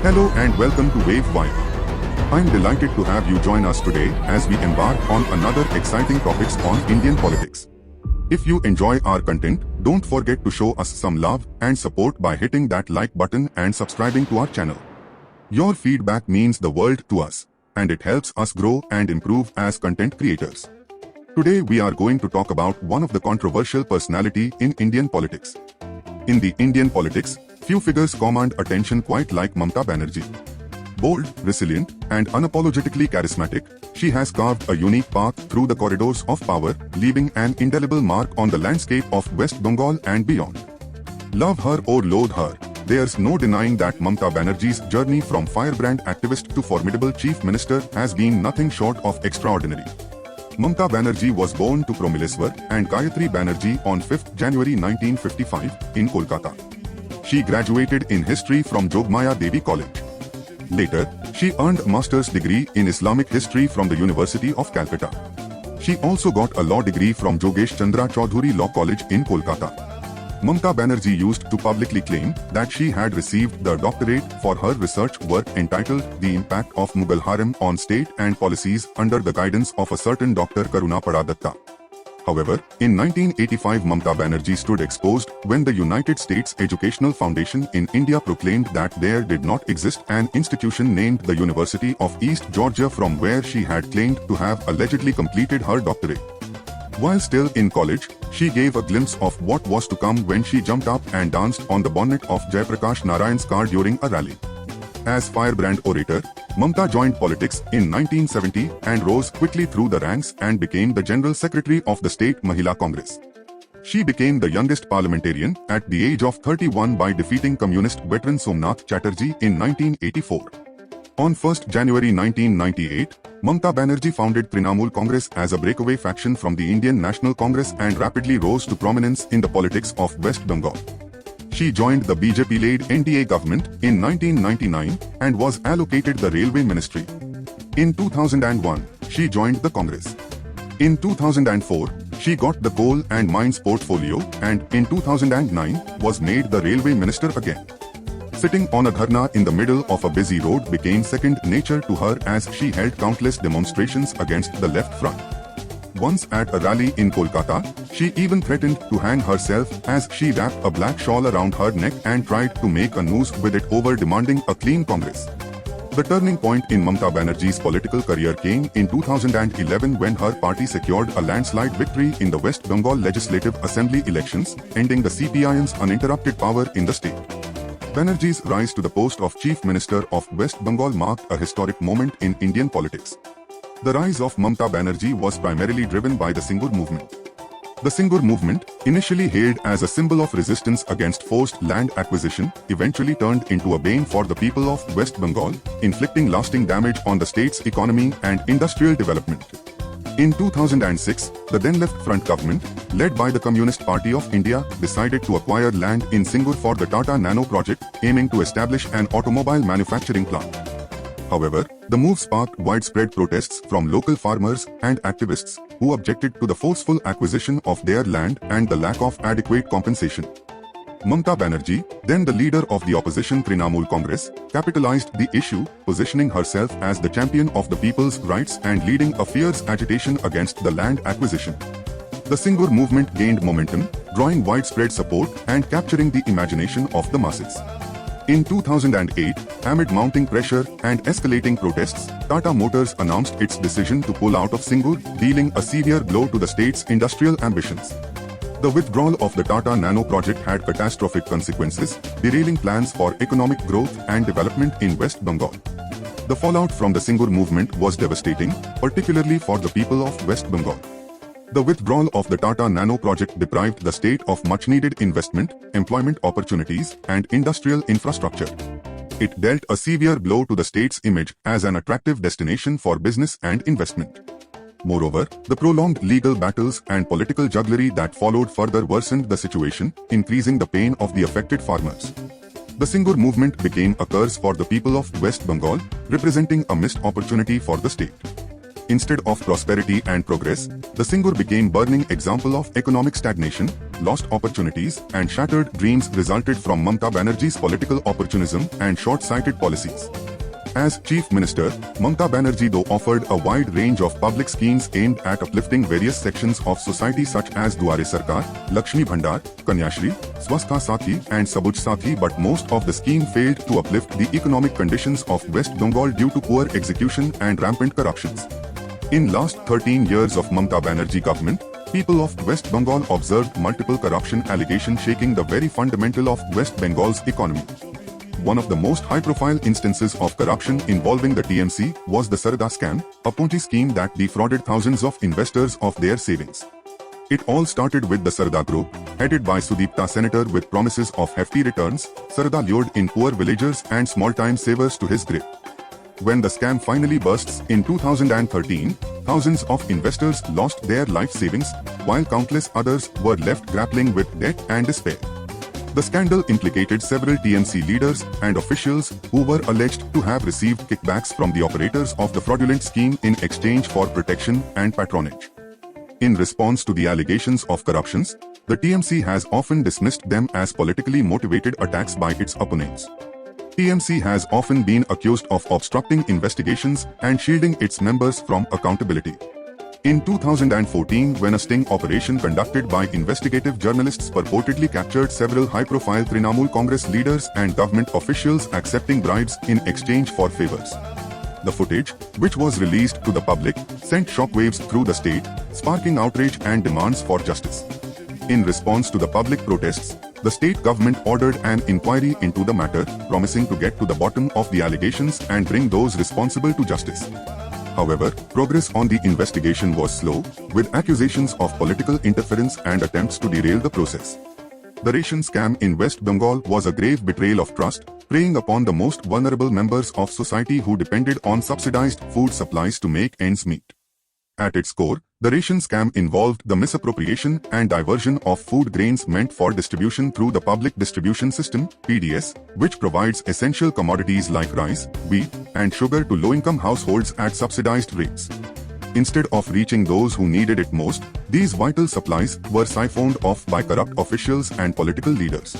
Hello and welcome to Wave Wire. I'm delighted to have you join us today as we embark on another exciting topics on Indian politics. If you enjoy our content, don't forget to show us some love and support by hitting that like button and subscribing to our channel. Your feedback means the world to us, and it helps us grow and improve as content creators. Today we are going to talk about one of the controversial personality in Indian politics. In the Indian politics, few figures command attention quite like Mamta Banerjee. Bold, resilient, and unapologetically charismatic, she has carved a unique path through the corridors of power, leaving an indelible mark on the landscape of West Bengal and beyond. Love her or loathe her, there's no denying that Mamta Banerjee's journey from firebrand activist to formidable chief minister has been nothing short of extraordinary. Mamta Banerjee was born to Promileswar and Gayatri Banerjee on 5th January 1955 in Kolkata. She graduated in history from Jogmaya Devi College. Later, she earned a master's degree in Islamic history from the University of Calcutta. She also got a law degree from Jogesh Chandra Chaudhuri Law College in Kolkata. Mamta Banerjee used to publicly claim that she had received the doctorate for her research work entitled The Impact of Mughal Harem on State and Policies under the guidance of a certain Dr. Karuna Padadatta. However, in 1985 Mamta Banerjee stood exposed when the United States Educational Foundation in India proclaimed that there did not exist an institution named the University of East Georgia from where she had claimed to have allegedly completed her doctorate. While still in college, she gave a glimpse of what was to come when she jumped up and danced on the bonnet of Jayaprakash Narayan's car during a rally. As firebrand orator, Mamta joined politics in 1970 and rose quickly through the ranks and became the General Secretary of the State Mahila Congress. She became the youngest parliamentarian at the age of 31 by defeating communist veteran Somnath Chatterjee in 1984. On 1st January 1998, Mamta Banerjee founded Trinamool Congress as a breakaway faction from the Indian National Congress and rapidly rose to prominence in the politics of West Bengal. She joined the BJP-led NDA government in 1999 and was allocated the Railway Ministry. In 2001, she joined the Congress. In 2004, she got the Coal and Mines portfolio and in 2009 was made the Railway Minister again. Sitting on a dharna in the middle of a busy road became second nature to her as she held countless demonstrations against the left front. Once at a rally in Kolkata, she even threatened to hang herself as she wrapped a black shawl around her neck and tried to make a noose with it over demanding a clean Congress. The turning point in Mamta Banerjee's political career came in 2011 when her party secured a landslide victory in the West Bengal Legislative Assembly elections, ending the CPIM's uninterrupted power in the state. Banerjee's rise to the post of Chief Minister of West Bengal marked a historic moment in Indian politics. The rise of Mamta Banerjee was primarily driven by the Singur movement. The Singur movement, initially hailed as a symbol of resistance against forced land acquisition, eventually turned into a bane for the people of West Bengal, inflicting lasting damage on the state's economy and industrial development. In 2006, the then Left Front government, led by the Communist Party of India, decided to acquire land in Singur for the Tata Nano project, aiming to establish an automobile manufacturing plant. However, the move sparked widespread protests from local farmers and activists who objected to the forceful acquisition of their land and the lack of adequate compensation. Mamta Banerjee, then the leader of the opposition Trinamool Congress, capitalized the issue, positioning herself as the champion of the people's rights and leading a fierce agitation against the land acquisition. The Singur movement gained momentum, drawing widespread support and capturing the imagination of the masses. In 2008, amid mounting pressure and escalating protests, Tata Motors announced its decision to pull out of Singur, dealing a severe blow to the state's industrial ambitions. The withdrawal of the Tata Nano project had catastrophic consequences, derailing plans for economic growth and development in West Bengal. The fallout from the Singur movement was devastating, particularly for the people of West Bengal. The withdrawal of the Tata Nano project deprived the state of much-needed investment, employment opportunities, and industrial infrastructure. It dealt a severe blow to the state's image as an attractive destination for business and investment. Moreover, the prolonged legal battles and political jugglery that followed further worsened the situation, increasing the pain of the affected farmers. The Singur movement became a curse for the people of West Bengal, representing a missed opportunity for the state. Instead of prosperity and progress, the Singur became burning example of economic stagnation, lost opportunities and shattered dreams resulted from Mamata Banerjee's political opportunism and short-sighted policies. As Chief Minister, Mamata Banerjee though offered a wide range of public schemes aimed at uplifting various sections of society such as Duare Sarkar, Lakshmi Bhandar, Kanyashri, Swastha Sathi and Sabuj Sathi, but most of the scheme failed to uplift the economic conditions of West Bengal due to poor execution and rampant corruptions. In last 13 years of Mamata Banerjee government, people of West Bengal observed multiple corruption allegations shaking the very fundamental of West Bengal's economy. One of the most high-profile instances of corruption involving the TMC was the Sarda scam, a Ponzi scheme that defrauded thousands of investors of their savings. It all started with the Sarda group, headed by Sudipta Senator with promises of hefty returns. Sarda lured in poor villagers and small-time savers to his grip. When the scam finally bursts in 2013, thousands of investors lost their life savings, while countless others were left grappling with debt and despair. The scandal implicated several TMC leaders and officials who were alleged to have received kickbacks from the operators of the fraudulent scheme in exchange for protection and patronage. In response to the allegations of corruptions, the TMC has often dismissed them as politically motivated attacks by its opponents. TMC has often been accused of obstructing investigations and shielding its members from accountability. In 2014, when a sting operation conducted by investigative journalists purportedly captured several high-profile Trinamool Congress leaders and government officials accepting bribes in exchange for favors. The footage, which was released to the public, sent shockwaves through the state, sparking outrage and demands for justice. In response to the public protests, the state government ordered an inquiry into the matter, promising to get to the bottom of the allegations and bring those responsible to justice. However, progress on the investigation was slow, with accusations of political interference and attempts to derail the process. The ration scam in West Bengal was a grave betrayal of trust, preying upon the most vulnerable members of society who depended on subsidized food supplies to make ends meet. At its core, the ration scam involved the misappropriation and diversion of food grains meant for distribution through the Public Distribution System (PDS), which provides essential commodities like rice, wheat, and sugar to low-income households at subsidized rates. Instead of reaching those who needed it most, these vital supplies were siphoned off by corrupt officials and political leaders.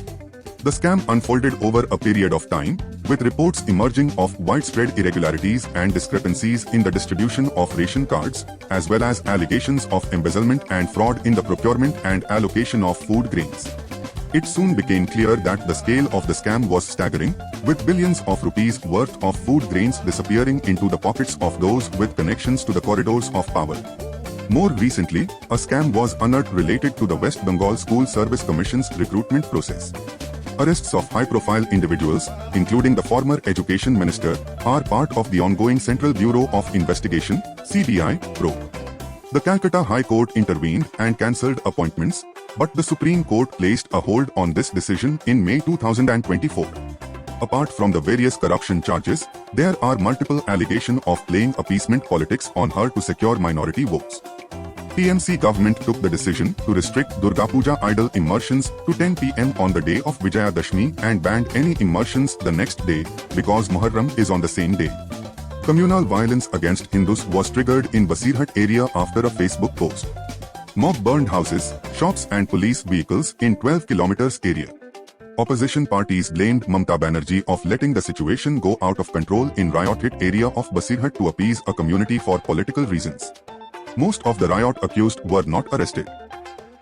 The scam unfolded over a period of time, with reports emerging of widespread irregularities and discrepancies in the distribution of ration cards, as well as allegations of embezzlement and fraud in the procurement and allocation of food grains. It soon became clear that the scale of the scam was staggering, with billions of rupees worth of food grains disappearing into the pockets of those with connections to the corridors of power. More recently, a scam was unearthed related to the West Bengal School Service Commission's recruitment process. Arrests of high-profile individuals, including the former Education Minister, are part of the ongoing Central Bureau of Investigation (CBI) probe. The Calcutta High Court intervened and cancelled appointments, but the Supreme Court placed a hold on this decision in May 2024. Apart from the various corruption charges, there are multiple allegations of playing appeasement politics on her to secure minority votes. TMC government took the decision to restrict Durga Puja idol immersions to 10 p.m. on the day of Vijayadashmi and banned any immersions the next day because Muharram is on the same day. Communal violence against Hindus was triggered in Basirhat area after a Facebook post. Mob burned houses, shops and police vehicles in 12 kilometers area. Opposition parties blamed Mamata Banerjee of letting the situation go out of control in riot-hit area of Basirhat to appease a community for political reasons. Most of the riot accused were not arrested.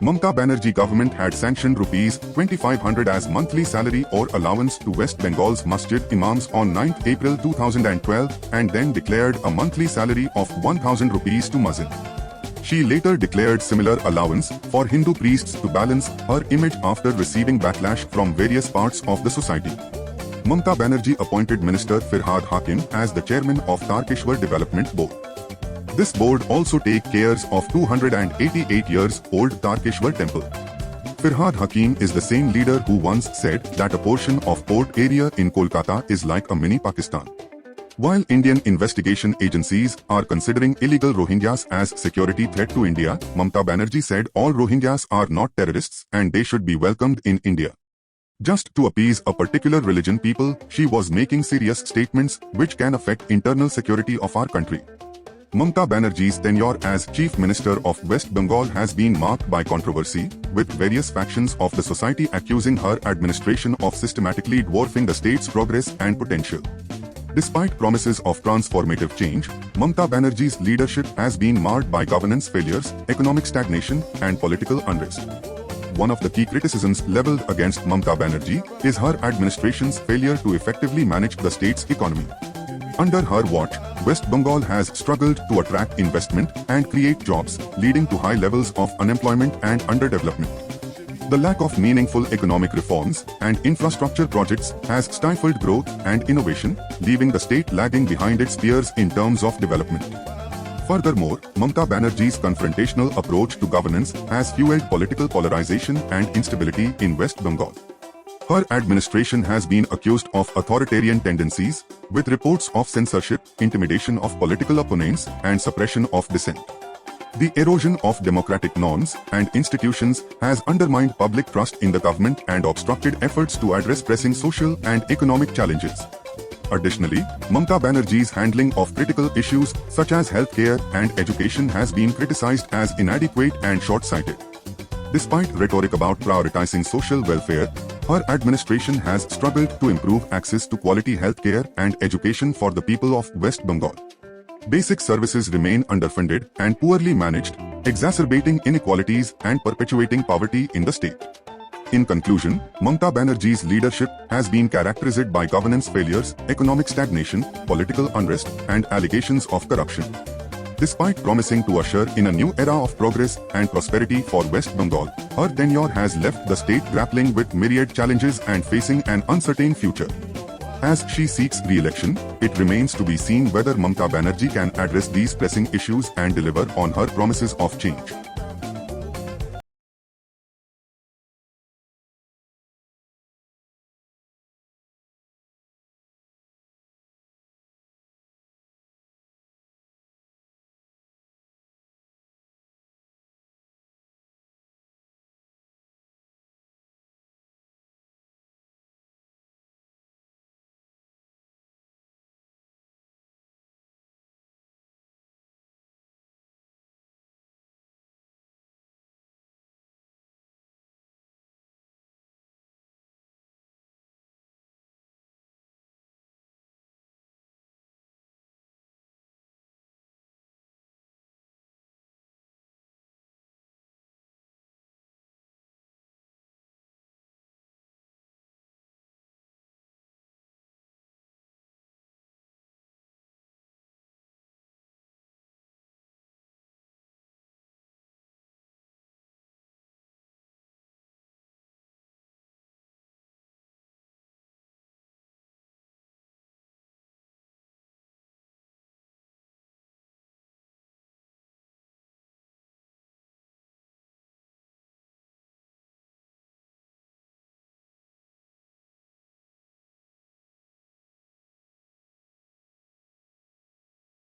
Mamata Banerjee government had sanctioned Rs 2,500 as monthly salary or allowance to West Bengal's masjid imams on 9 April 2012 and then declared a monthly salary of 1,000 rupees to muezzin. She later declared similar allowance for Hindu priests to balance her image after receiving backlash from various parts of the society. Mamata Banerjee appointed Minister Firhad Hakim as the chairman of Tarkeshwar Development Board. This board also takes care of 288 years old Tarkeshwar temple. Firhad Hakim is the same leader who once said that a portion of port area in Kolkata is like a mini Pakistan. While Indian investigation agencies are considering illegal Rohingyas as security threat to India, Mamata Banerjee said all Rohingyas are not terrorists and they should be welcomed in India. Just to appease a particular religion people, she was making serious statements which can affect internal security of our country. Mamata Banerjee's tenure as Chief Minister of West Bengal has been marked by controversy, with various factions of the society accusing her administration of systematically dwarfing the state's progress and potential. Despite promises of transformative change, Mamata Banerjee's leadership has been marred by governance failures, economic stagnation, and political unrest. One of the key criticisms leveled against Mamata Banerjee is her administration's failure to effectively manage the state's economy. Under her watch, West Bengal has struggled to attract investment and create jobs, leading to high levels of unemployment and underdevelopment. The lack of meaningful economic reforms and infrastructure projects has stifled growth and innovation, leaving the state lagging behind its peers in terms of development. Furthermore, Mamata Banerjee's confrontational approach to governance has fueled political polarization and instability in West Bengal. Her administration has been accused of authoritarian tendencies, with reports of censorship, intimidation of political opponents, and suppression of dissent. The erosion of democratic norms and institutions has undermined public trust in the government and obstructed efforts to address pressing social and economic challenges. Additionally, Mamata Banerjee's handling of critical issues such as healthcare and education has been criticized as inadequate and short-sighted. Despite rhetoric about prioritizing social welfare, her administration has struggled to improve access to quality healthcare and education for the people of West Bengal. Basic services remain underfunded and poorly managed, exacerbating inequalities and perpetuating poverty in the state. In conclusion, Mamata Banerjee's leadership has been characterized by governance failures, economic stagnation, political unrest, and allegations of corruption. Despite promising to usher in a new era of progress and prosperity for West Bengal, her tenure has left the state grappling with myriad challenges and facing an uncertain future. As she seeks re-election, it remains to be seen whether Mamata Banerjee can address these pressing issues and deliver on her promises of change.